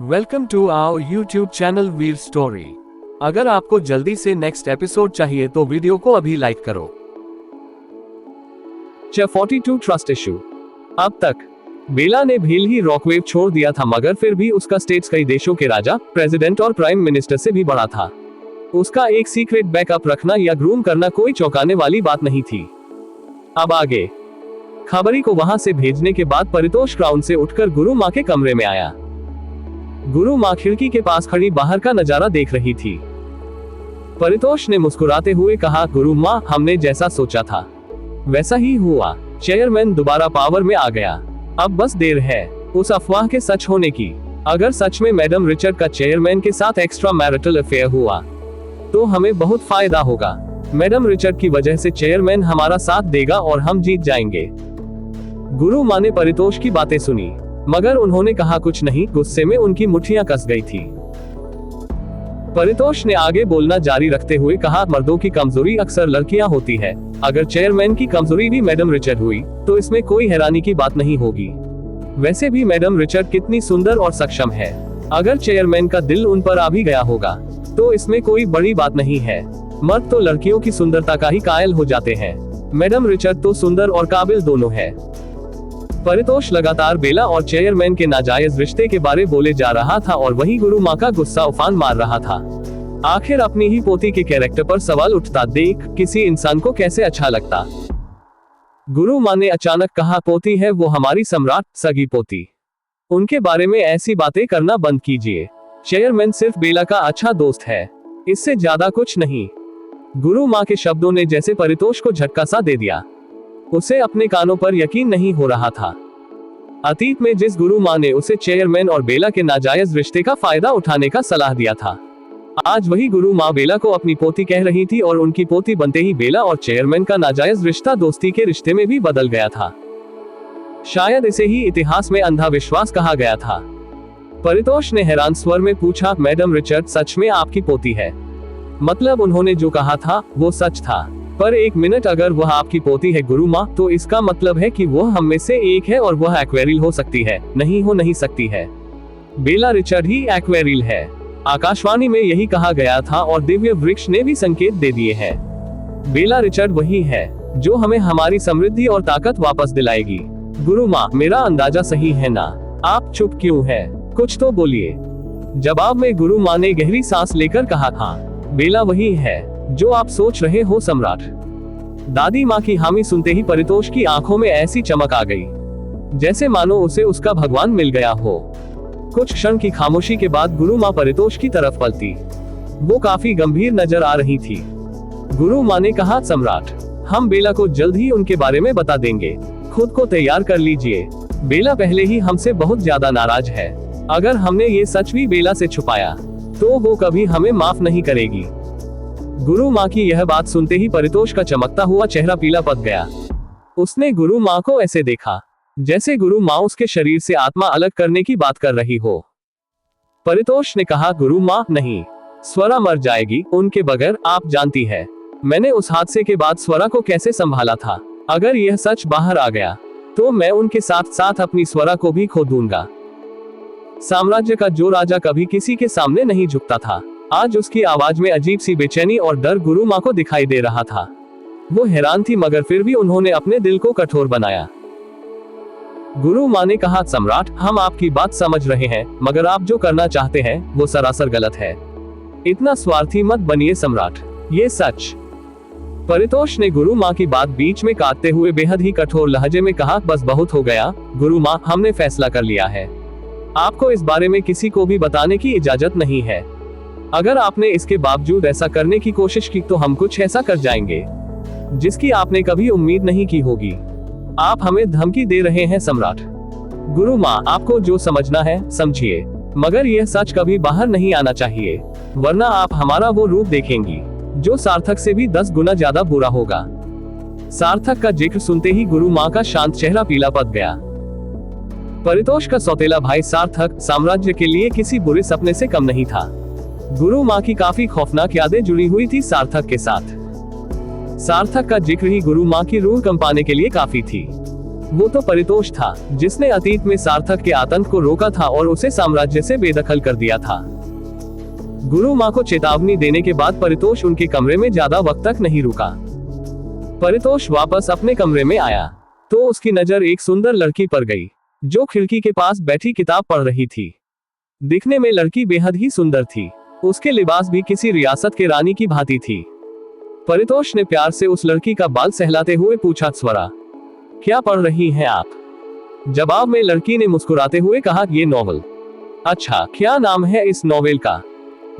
Welcome to our YouTube channel Veer story. अगर आपको जल्दी से नेक्स्ट एपिसोड चाहिए तो वीडियो को अभी लाइक करो। 42 ट्रस्ट इशू। अब तक बेला ने भील ही रॉकवेव छोड़ दिया था, मगर फिर भी उसका स्टेट्स कई देशों के राजा, प्रेसिडेंट और प्राइम मिनिस्टर से भी बड़ा था। उसका एक सीक्रेट बैकअप रखना या ग्रूम करना कोई चौंकाने वाली बात नहीं थी। अब आगे खबरी को वहां से भेजने के बाद परितोष क्राउन से उठकर गुरु माँ के कमरे में आया। गुरु माँ खिड़की के पास खड़ी बाहर का नजारा देख रही थी। परितोष ने मुस्कुराते हुए कहा, गुरु माँ, हमने जैसा सोचा था वैसा ही हुआ। चेयरमैन दोबारा पावर में आ गया। अब बस देर है उस अफवाह के सच होने की। अगर सच में मैडम रिचर्ड का चेयरमैन के साथ एक्स्ट्रा मैरिटल अफेयर हुआ तो हमें बहुत फायदा होगा। मैडम रिचर्ड की वजह से चेयरमैन हमारा साथ देगा और हम जीत जाएंगे। गुरु माँ ने परितोष की बातें सुनी, मगर उन्होंने कहा कुछ नहीं। गुस्से में उनकी मुट्ठियां कस गई थी। परितोष ने आगे बोलना जारी रखते हुए कहा, मर्दों की कमजोरी अक्सर लड़कियां होती है। अगर चेयरमैन की कमजोरी भी मैडम रिचर्ड हुई तो इसमें कोई हैरानी की बात नहीं होगी। वैसे भी मैडम रिचर्ड कितनी सुंदर और सक्षम है। अगर चेयरमैन का दिल उन पर आ भी गया होगा तो इसमें कोई बड़ी बात नहीं है। मर्द तो लड़कियों की सुंदरता का ही कायल हो जाते हैं। मैडम रिचर्ड तो सुंदर और काबिल दोनों है। परितोष लगातार बेला और चेयरमैन के नाजायज रिश्ते के बारे बोले जा रहा था और वहीं गुरु माँ का गुस्सा उफान मार रहा था। आखिर अपनी ही पोती के कैरेक्टर पर सवाल उठता देख किसी इंसान को कैसे अच्छा लगता। गुरु माँ ने अचानक कहा, पोती है वो हमारी सम्राट, सगी पोती। उनके बारे में ऐसी बातें करना बंद कीजिए। चेयरमैन सिर्फ बेला का अच्छा दोस्त है, इससे ज्यादा कुछ नहीं। गुरु माँ के शब्दों ने जैसे परितोष को झटका सा दे दिया। उसे अपने कानों पर यकीन नहीं हो रहा था। अतीत में जिस गुरु माँ ने उसे चेयरमैन और बेला के नाजायज रिश्ते का फायदा उठाने का सलाह दिया था, आज वही गुरु माँ बेला को अपनी पोती कह रही थी और उनकी पोती बनते ही बेला और चेयरमैन का नाजायज रिश्ता दोस्ती के रिश्ते में भी बदल गया था। शायद इसे ही इतिहास में अंधा विश्वास कहा गया था। परितोष ने हैरान स्वर में पूछा, मैडम रिचर्ड सच में आपकी पोती है? मतलब उन्होंने जो कहा था वो सच था? पर एक मिनट, अगर वह आपकी पोती है गुरु माँ, तो इसका मतलब है कि वह हम में से एक है और वह एक्वेरिल हो सकती है। नहीं हो नहीं सकती है। बेला रिचर्ड ही एक्वेरिल है। आकाशवाणी में यही कहा गया था और दिव्य वृक्ष ने भी संकेत दे दिए हैं। बेला रिचर्ड वही है जो हमें हमारी समृद्धि और ताकत वापस दिलाएगी। गुरु माँ, मेरा अंदाजा सही है ना? आप चुप क्यों है? कुछ तो बोलिए। जवाब में गुरु माँ ने गहरी सांस लेकर कहा, हाँ, बेला वही है जो आप सोच रहे हो सम्राट। दादी माँ की हामी सुनते ही परितोष की आंखों में ऐसी चमक आ गई जैसे मानो उसे उसका भगवान मिल गया हो। कुछ क्षण की खामोशी के बाद गुरु माँ परितोष की तरफ पलटी। वो काफी गंभीर नजर आ रही थी। गुरु माँ ने कहा, सम्राट, हम बेला को जल्द ही उनके बारे में बता देंगे। खुद को तैयार कर लीजिए। बेला पहले ही हमसे बहुत ज्यादा नाराज है। अगर हमने ये सच भी बेला से छुपाया तो वो कभी हमें माफ नहीं करेगी। गुरु माँ की यह बात सुनते ही परितोष का चमकता हुआ चेहरा पीला पड़ गया। उसने गुरु माँ को ऐसे देखा जैसे गुरु माँ उसके शरीर से आत्मा अलग करने की बात कर रही हो। परितोष ने कहा, गुरु माँ, नहीं, स्वरा मर जाएगी उनके बगैर। आप जानती है मैंने उस हादसे के बाद स्वरा को कैसे संभाला था। अगर यह सच बाहर आ गया तो मैं उनके साथ साथ अपनी स्वरा को भी खो दूंगा। साम्राज्य का जो राजा कभी किसी के सामने नहीं झुकता था, आज उसकी आवाज में अजीब सी बेचैनी और डर गुरु माँ को दिखाई दे रहा था। वो हैरान थी, मगर फिर भी उन्होंने अपने दिल को कठोर बनाया। गुरु माँ ने कहा, सम्राट, हम आपकी बात समझ रहे हैं, मगर आप जो करना चाहते हैं वो सरासर गलत है। इतना स्वार्थी मत बनिए सम्राट, ये सच। परितोष ने गुरु माँ की बात बीच में काटते हुए बेहद ही कठोर लहजे में कहा, बस बहुत हो गया गुरु माँ, हमने फैसला कर लिया है। आपको इस बारे में किसी को भी बताने की इजाजत नहीं है। अगर आपने इसके बावजूद ऐसा करने की कोशिश की तो हम कुछ ऐसा कर जाएंगे जिसकी आपने कभी उम्मीद नहीं की होगी। आप हमें धमकी दे रहे हैं सम्राट। गुरु माँ, आपको जो समझना है समझिए, मगर यह सच कभी बाहर नहीं आना चाहिए, वरना आप हमारा वो रूप देखेंगी जो सार्थक से भी 10 गुना ज्यादा बुरा होगा। सार्थक का जिक्र सुनते ही गुरु माँ का शांत चेहरा पीला पड़ गया। परितोष का सौतेला भाई सार्थक साम्राज्य के लिए किसी बुरे सपने से कम नहीं था। गुरु माँ की काफी खौफनाक यादें जुड़ी हुई थी सार्थक के साथ। सार्थक का जिक्र ही गुरु माँ की रूह कंपाने के लिए काफी थी। वो तो परितोष था, जिसने अतीत में सार्थक के आतंक को रोका था और उसे साम्राज्य से बेदखल कर दिया था। गुरु माँ को चेतावनी देने के बाद परितोष उनके कमरे में ज्यादा वक्त तक नहीं रुका। परितोष वापस अपने कमरे में आया तो उसकी नजर एक सुंदर लड़की पर गई, जो खिड़की के पास बैठी किताब पढ़ रही थी। दिखने में लड़की बेहद ही सुंदर थी। उसके लिबास भी किसी रियासत के रानी की भांति थी। परितोष ने प्यार से उस लड़की का बाल सहलाते हुए पूछा, स्वरा, क्या पढ़ रही हैं आप? जवाब में लड़की ने मुस्कुराते हुए कहा, ये नॉवल। अच्छा, क्या नाम है इस नॉवेल का?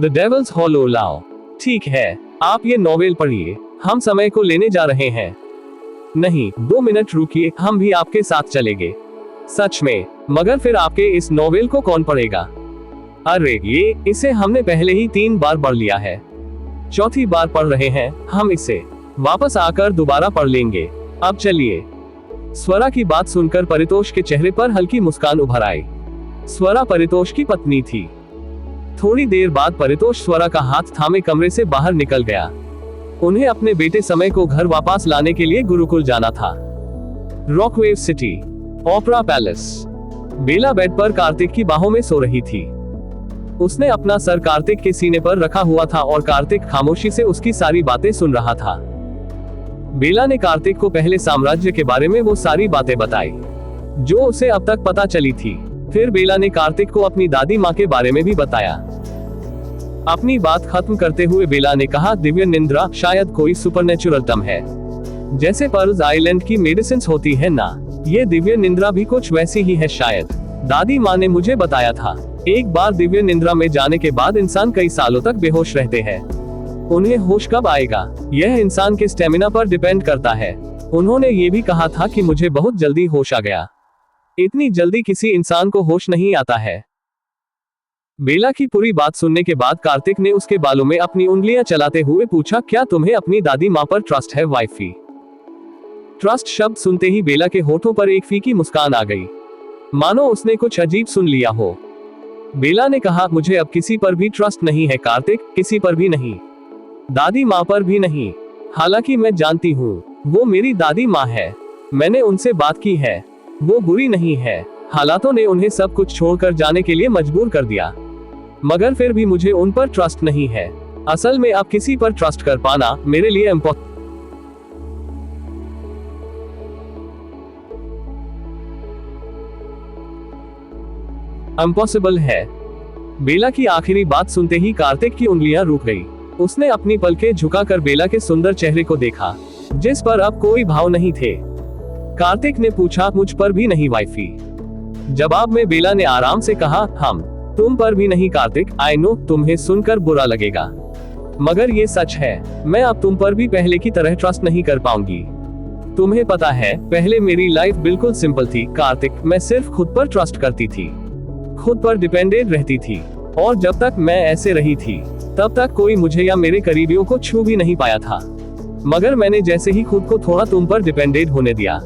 द डेविल्स हॉलो लाओ। ठीक है, आप ये नॉवेल पढ़िए, हम समय को लेने जा रहे हैं। नहीं, 2 मिनट रुकिए, हम भी आपके साथ चलेंगे। सच में? मगर फिर आपके इस नॉवेल को कौन पढ़ेगा? अरे इसे हमने पहले ही 3 बार पढ़ लिया है, 4थी बार पढ़ रहे हैं हम इसे। वापस आकर दोबारा पढ़ लेंगे। अब चलिए। स्वरा की बात सुनकर परितोष के चेहरे पर हल्की मुस्कान उभर आई। स्वरा परितोष की पत्नी थी। थोड़ी देर बाद परितोष स्वरा का हाथ थामे कमरे से बाहर निकल गया। उन्हें अपने बेटे समय को घर वापस लाने के लिए गुरुकुल जाना था। रॉकवेव सिटी, ओपेरा पैलेस। बेला बेड पर कार्तिक की बाहों में सो रही थी। उसने अपना सर कार्तिक के सीने पर रखा हुआ था और कार्तिक खामोशी से उसकी सारी बातें सुन रहा था। बेला ने कार्तिक को पहले साम्राज्य के बारे में वो सारी बातें बताई जो उसे अब तक पता चली थी। फिर बेला ने कार्तिक को अपनी दादी माँ के बारे में भी बताया। अपनी बात खत्म करते हुए बेला ने कहा, दिव्य निंद्रा शायद कोई सुपरनेचुरल टर्म है, जैसे पर्ल्स आइलैंड की मेडिसिन होती है ना, ये दिव्य निंद्रा भी कुछ वैसी ही है शायद। दादी माँ ने मुझे बताया था, एक बार दिव्य निंद्रा में जाने के बाद इंसान कई सालों तक बेहोश रहते हैं। उन्हें होश कब आएगा, यह इंसान के स्टेमिना पर डिपेंड करता है। उन्होंने ये भी कहा था कि मुझे बहुत जल्दी होश आ गया। इतनी जल्दी किसी इंसान को होश नहीं आता है। बेला की पूरी बात सुनने के बाद कार्तिक ने उसके बालों में अपनी उंगलियां चलाते हुए पूछा, क्या तुम्हें अपनी दादी माँ पर ट्रस्ट है वाइफी? ट्रस्ट शब्द सुनते ही बेला के होठों पर एक फीकी मुस्कान आ गई, मानो उसने कुछ अजीब सुन लिया हो। बेला ने कहा, मुझे अब किसी पर भी ट्रस्ट नहीं है कार्तिक, किसी पर भी नहीं, दादी माँ पर भी नहीं। हालांकि मैं जानती हूँ वो मेरी दादी माँ है, मैंने उनसे बात की है, वो बुरी नहीं है। हालातों ने उन्हें सब कुछ छोड़कर जाने के लिए मजबूर कर दिया, मगर फिर भी मुझे उन पर ट्रस्ट नहीं है। असल में अब किसी पर ट्रस्ट कर पाना मेरे लिए इम्पॉसिबल है। बेला की आखिरी बात सुनते ही कार्तिक की उंगलियां रुक गई। उसने अपनी पलकें झुकाकर बेला के सुंदर चेहरे को देखा, जिस पर अब कोई भाव नहीं थे। कार्तिक ने पूछा, मुझ पर भी नहीं वाइफी? जवाब में बेला ने आराम से कहा, हम तुम पर भी नहीं कार्तिक। आई नो तुम्हें सुनकर बुरा लगेगा, मगर ये सच है, मैं अब तुम पर भी पहले की तरह ट्रस्ट नहीं कर पाऊंगी। तुम्हें पता है, पहले मेरी लाइफ बिल्कुल सिंपल थी कार्तिक, मैं सिर्फ खुद पर ट्रस्ट करती थी, खुद पर डिपेंडेंट रहती थी, और जब तक मैं ऐसे रही थी तब तक कोई मुझे या मेरे करीबियों को छू भी नहीं पाया था। मगर मैंने जैसे ही खुद को थोड़ा तुम पर डिपेंडेंट होने दिया,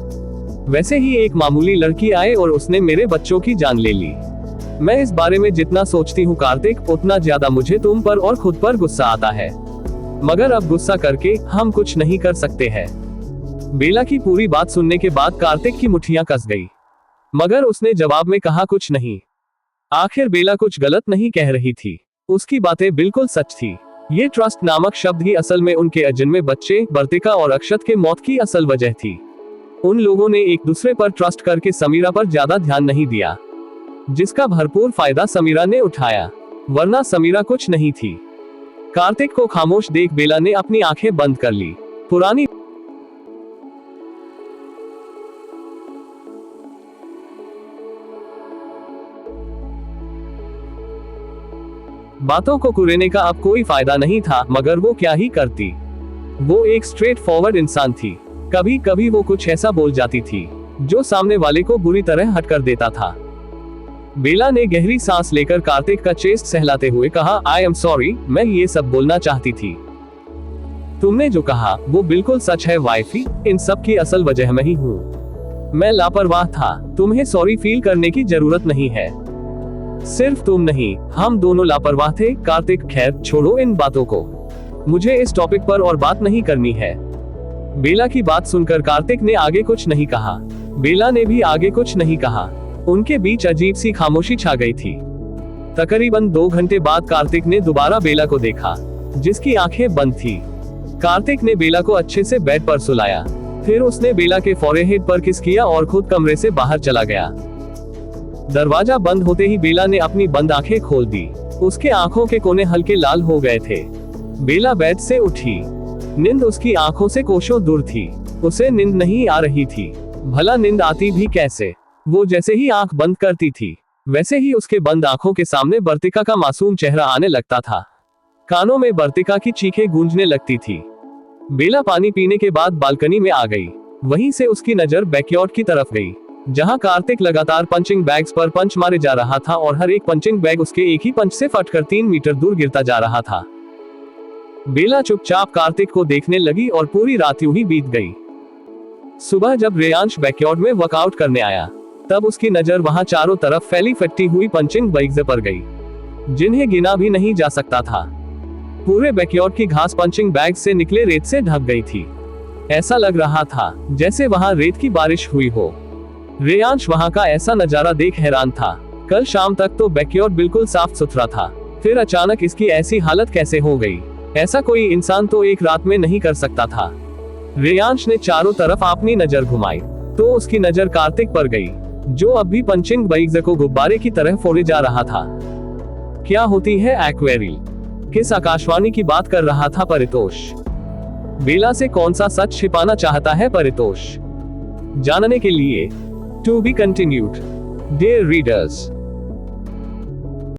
वैसे ही एक मामूली लड़की आए और उसने मेरे बच्चों की जान ले ली। मैं इस बारे में जितना सोचती हूँ कार्तिक, उतना ज्यादा मुझे तुम पर और खुद पर गुस्सा आता है, मगर अब गुस्सा करके हम कुछ नहीं कर सकते हैं। बेला की पूरी बात सुनने के बाद कार्तिक की मुट्ठियां कस गई, मगर उसने जवाब में कहा कुछ नहीं। आखिर बेला कुछ गलत नहीं कह रही थी, उसकी बातें बिल्कुल सच थी। ये ट्रस्ट नामक शब्द ही असल में उनके अजन्मे बच्चे वर्तिका और अक्षत के मौत की असल वजह थी। उन लोगों ने एक दूसरे पर ट्रस्ट करके समीरा पर ज्यादा ध्यान नहीं दिया, जिसका भरपूर फायदा समीरा ने उठाया, वरना समीरा कुछ नहीं थी। कार्तिक को खामोश देख बेला ने अपनी आंखें बंद कर ली। पुरानी बातों को कुरेने का अब कोई फायदा नहीं था, मगर वो क्या ही करती। वो एक स्ट्रेट फॉरवर्ड इंसान थी। कभी कभी वो कुछ ऐसा बोल जाती थी जो सामने वाले को बुरी तरह हट कर देता था। बेला ने गहरी सांस लेकर कार्तिक का चेस्ट सहलाते हुए कहा, आई एम सॉरी, मैं ये सब बोलना चाहती थी। तुमने जो कहा वो बिल्कुल सच है वाइफी, इन सब की असल वजह मैं ही हूँ। मैं लापरवाह था, तुम्हें सॉरी फील करने की जरूरत नहीं है। सिर्फ तुम नहीं, हम दोनों लापरवाह थे कार्तिक। खैर छोड़ो इन बातों को, मुझे इस टॉपिक पर और बात नहीं करनी है। बेला की बात सुनकर कार्तिक ने आगे कुछ नहीं कहा। बेला ने भी आगे कुछ नहीं कहा। उनके बीच अजीब सी खामोशी छा गई थी। तकरीबन 2 घंटे बाद कार्तिक ने दोबारा बेला को देखा, जिसकी आंखें बंद थी। कार्तिक ने बेला को अच्छे से बेड पर सुलाया, फिर उसने बेला के फोरहेड पर किस किया और खुद कमरे से बाहर चला गया। दरवाजा बंद होते ही बेला ने अपनी बंद आंखें खोल दी। उसके आंखों के कोने हल्के लाल हो गए थे। बेला बेड से उठी। नींद उसकी आंखों से कोसों दूर थी। उसे नींद नहीं आ रही थी। भला नींद आती भी कैसे? वो जैसे ही आंख बंद करती थी, वैसे ही उसके बंद आंखों के सामने बर्तिका का मासूम चेहरा आने लगता था। कानों में बर्तिका की चीखें गूंजने लगती थी। बेला पानी पीने के बाद बालकनी में आ गई। वहीं से उसकी नजर बैकयार्ड की तरफ गई, जहां कार्तिक लगातार पंचिंग बैग्स पर पंच मारे जा रहा था और हर एक पंचिंग बैग उसके एक ही पंच से फटकर 3 मीटर दूर गिरता जा रहा था। बेला चुपचाप कार्तिक को देखने लगी और पूरी रात यूं ही बीत गई। सुबह जब रेयांश बैकयार्ड में वर्कआउट करने आया, तब उसकी नजर वहां चारों तरफ फैली फटी हुई पंचिंग बैग्स पर गई, जिन्हें गिना भी नहीं जा सकता था। पूरे बैकयार्ड की घास पंचिंग बैग से निकले रेत से ढक गई थी। ऐसा लग रहा था जैसे वहां रेत की बारिश हुई हो। रेयांश वहां का ऐसा नजारा देख हैरान था। कल शाम तक तो बैकयार्ड बिल्कुल साफ सुथरा था, फिर अचानक इसकी ऐसी हालत कैसे हो गई? ऐसा कोई इंसान तो एक रात में नहीं कर सकता था। रेयांश ने चारों तरफ अपनी नजर घुमाई तो उसकी नजर कार्तिक पर गई, जो अब भी पंचिंग बैग्स को गुब्बारे की तरह फोड़े जा रहा था। क्या होती है एक्वेरियल? किस आकाशवाणी की बात कर रहा था परितोष? बेला से कौन सा सच छिपाना चाहता है परितोष? जानने के लिए to be continued. Dear readers,